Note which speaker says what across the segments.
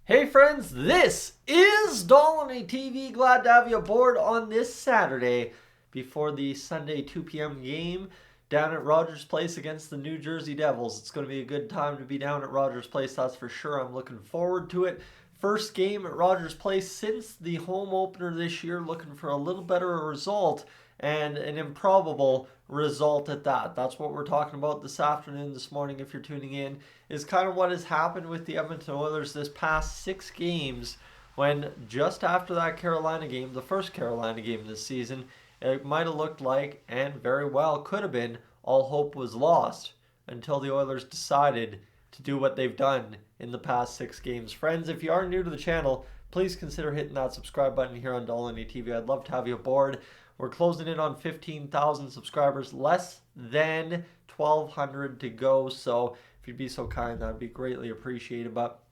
Speaker 1: Hey friends, this is Dolynny TV. Glad to have you aboard on this Saturday before the Sunday 2 p.m. game down at Rogers Place against the New Jersey Devils. It's going to be a good time to be down at Rogers Place, that's for sure. I'm looking forward to it. First game at Rogers Place since the home opener this year, looking for a little better result and an improbable result at that. That's what we're talking about this afternoon, this morning, if you're tuning in, is kind of what has happened with the Edmonton Oilers this past 6 games, when just after that Carolina game, the first Carolina game this season, it might have looked like, and very well could have been, all hope was lost until the Oilers decided to do what they've done in the past 6 games. Friends, if you are new to the channel, please consider hitting that subscribe button here on Dolynny TV. I'd love to have you aboard. We're closing in on 15,000 subscribers, less than 1,200 to go. So if you'd be so kind, that would be greatly appreciated. But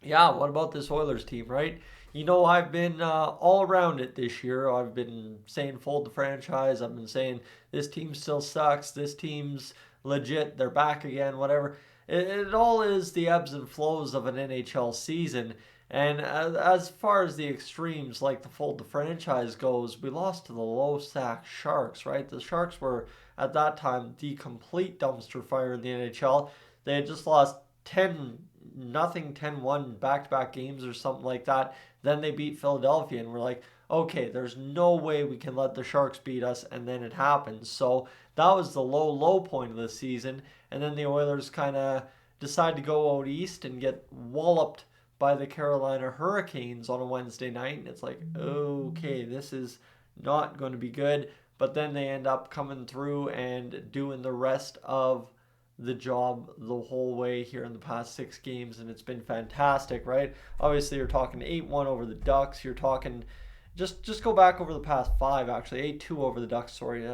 Speaker 1: yeah, what about this Oilers team, right? You know, I've been all around it this year. I've been saying fold the franchise. I've been saying this team still sucks. This team's legit. They're back again, whatever. It all is the ebbs and flows of an NHL season. And as far as the extremes, like the fold the franchise goes, we lost to the low sack Sharks, right? The Sharks were, at that time, the complete dumpster fire in the NHL. They had just lost 10-0, 10-1 back-to-back games or something like that. Then they beat Philadelphia, and we're like, okay, there's no way we can let the Sharks beat us, and then it happens. So that was the low point of the season. And then the Oilers kind of decide to go out east and get walloped by the Carolina Hurricanes on a Wednesday night, and it's like, okay, this is not going to be good. But then they end up coming through and doing the rest of the job the whole way here in the past 6 games, and it's been fantastic, right? Obviously, you're talking 8-1 over the Ducks. You're talking, just go back over the past 5, actually. 8-2 over the Ducks, sorry.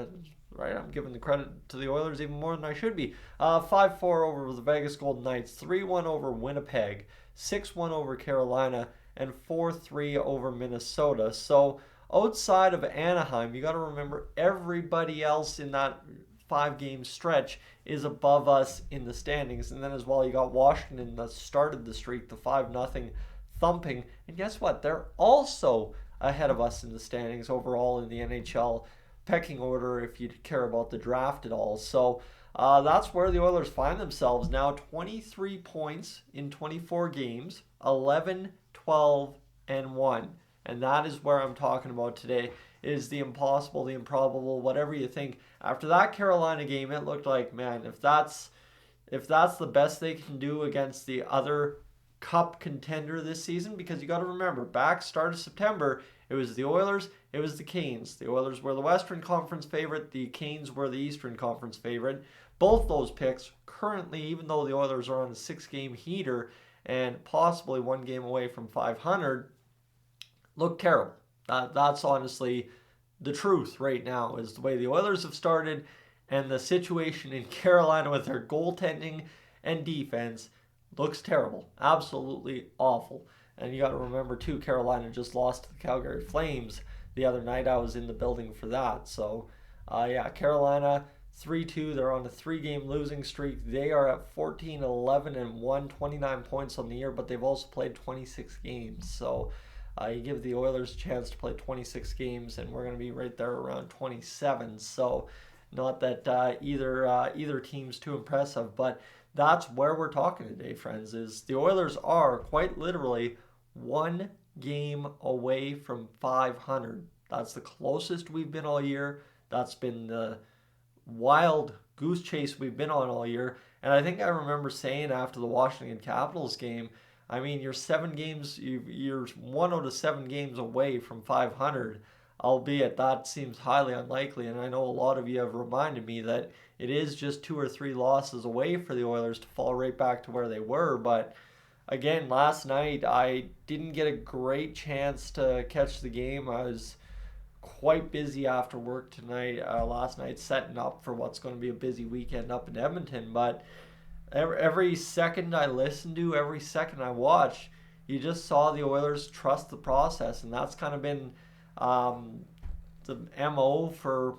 Speaker 1: Right, I'm giving the credit to the Oilers even more than I should be. 5-4 over the Vegas Golden Knights, 3-1 over Winnipeg, 6-1 over Carolina, and 4-3 over Minnesota. So outside of Anaheim, you got to remember everybody else in that 5-game stretch is above us in the standings. And then as well, you got Washington that started the streak, the 5-0 thumping. And guess what? They're also ahead of us in the standings overall in the NHL pecking order, if you care about the draft at all. So that's where the Oilers find themselves now. 23 points in 24 games, 11, 12, and 1. And that is where I'm talking about today, is the impossible, the improbable, whatever you think. After that Carolina game, it looked like, man, if that's the best they can do against the other cup contender this season, because you got to remember, back start of September, it was the Oilers, it was the Canes. The Oilers were the Western Conference favorite, the Canes were the Eastern Conference favorite. Both those picks currently, even though the Oilers are on a 6-game heater and possibly 1 game away from 500, look terrible. That's honestly the truth right now, is the way the Oilers have started, and the situation in Carolina with their goaltending and defense looks terrible. Absolutely awful. And you got to remember, too, Carolina just lost to the Calgary Flames the other night. I was in the building for that. So, yeah, Carolina 3-2. They're on a 3-game losing streak. They are at 14, 11, and 1, 29 points on the year, but they've also played 26 games. So you give the Oilers a chance to play 26 games, and we're going to be right there around 27. So not that either team's too impressive, but that's where we're talking today, friends, is the Oilers are quite literally 1 game away from 500. That's the closest we've been all year. That's been the wild goose chase we've been on all year. And I think I remember saying after the Washington Capitals game, I mean, you're 7 games, you're 1 out of 7 games away from 500, albeit that seems highly unlikely. And I know a lot of you have reminded me that it is just 2 or 3 losses away for the Oilers to fall right back to where they were. But again, last night I didn't get a great chance to catch the game. I was quite busy after work last night, setting up for what's going to be a busy weekend up in Edmonton. But every second I listened to, every second I watched, you just saw the Oilers trust the process. And that's kind of been the MO for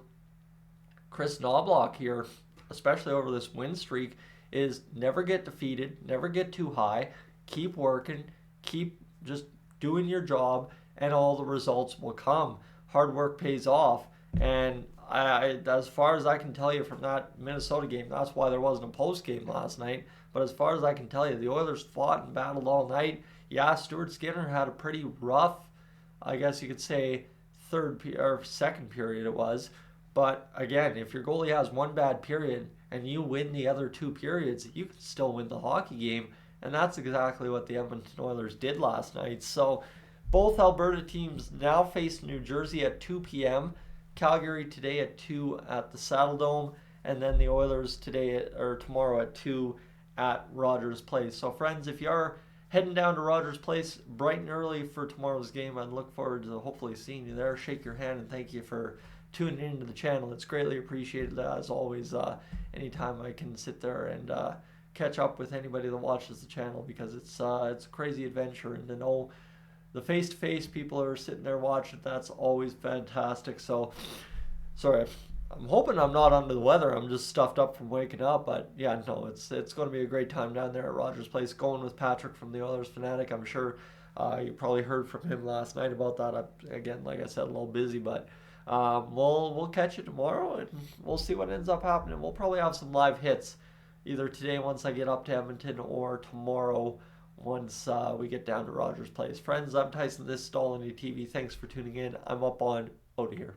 Speaker 1: Chris Knobloch here, especially over this win streak, is never get defeated, never get too high, keep working, keep just doing your job, and all the results will come. Hard work pays off, and as far as I can tell you from that Minnesota game, that's why there wasn't a post game last night. But as far as I can tell you, the Oilers fought and battled all night. Yeah, Stuart Skinner had a pretty rough, I guess you could say, or second period it was. But again, if your goalie has one bad period and you win the other two periods, you can still win the hockey game. And that's exactly what the Edmonton Oilers did last night. So both Alberta teams now face New Jersey at 2 p.m. Calgary today at 2 at the Saddledome, and then the Oilers tomorrow at 2 at Rogers Place. So friends, if you are heading down to Rogers Place bright and early for tomorrow's game, I look forward to hopefully seeing you there. Shake your hand and thank you for tuning into the channel. It's greatly appreciated as always. Anytime I can sit there and catch up with anybody that watches the channel, because it's a crazy adventure, and to know the face-to-face people are sitting there watching, that's always fantastic. So sorry, I'm hoping I'm not under the weather. I'm just stuffed up from waking up. But yeah, no, it's going to be a great time down there at Rogers Place. Going with Patrick from the Oilers Fanatic. I'm sure you probably heard from him last night about that. Again, like I said, a little busy, but we'll catch you tomorrow, and we'll see what ends up happening. We'll probably have some live hits either today once I get up to Edmonton, or tomorrow once we get down to Rogers Place. Friends, I'm Tyson. This is Dolynny TV. Thanks for tuning in. I'm up on out of here.